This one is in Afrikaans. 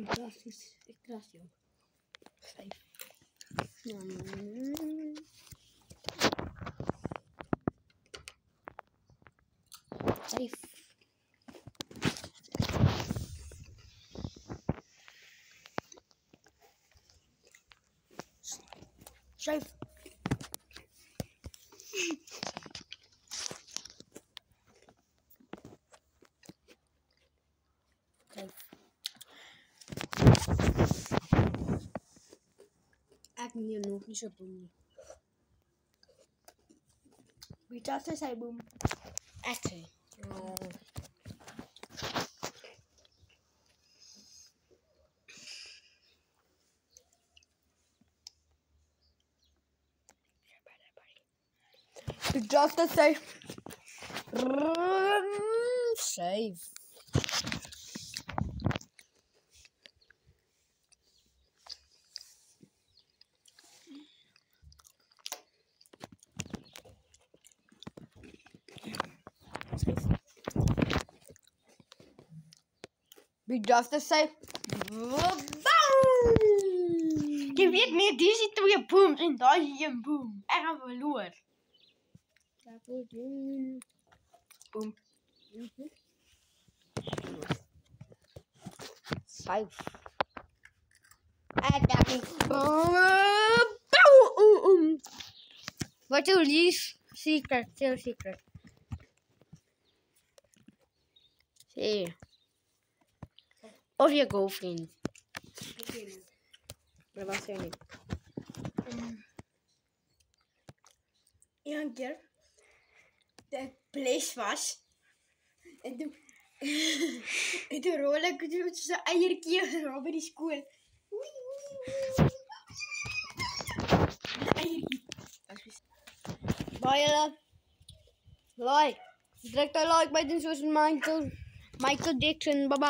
Gracias, gracias. Safe. Safe. Safe. Ek neem nog nie so boom nie. Wie het sy boom? Ek sê. Wie het sy? Save. Wie durft het sy? Jy weet nie, dis die 2 booms en daai is 1 boom. Ek gaan verloor. Boom. Safe. Ek dink nie. Wat jou least secret, seu secret. Sê. Of je girlfriend. Maar wat sê nie? Een keer dat bles was en toen rol ek so 'n eiertjie rond by die skool. Baie julle. Like. Druk daai like button soos Michael Jackson. Bye bye.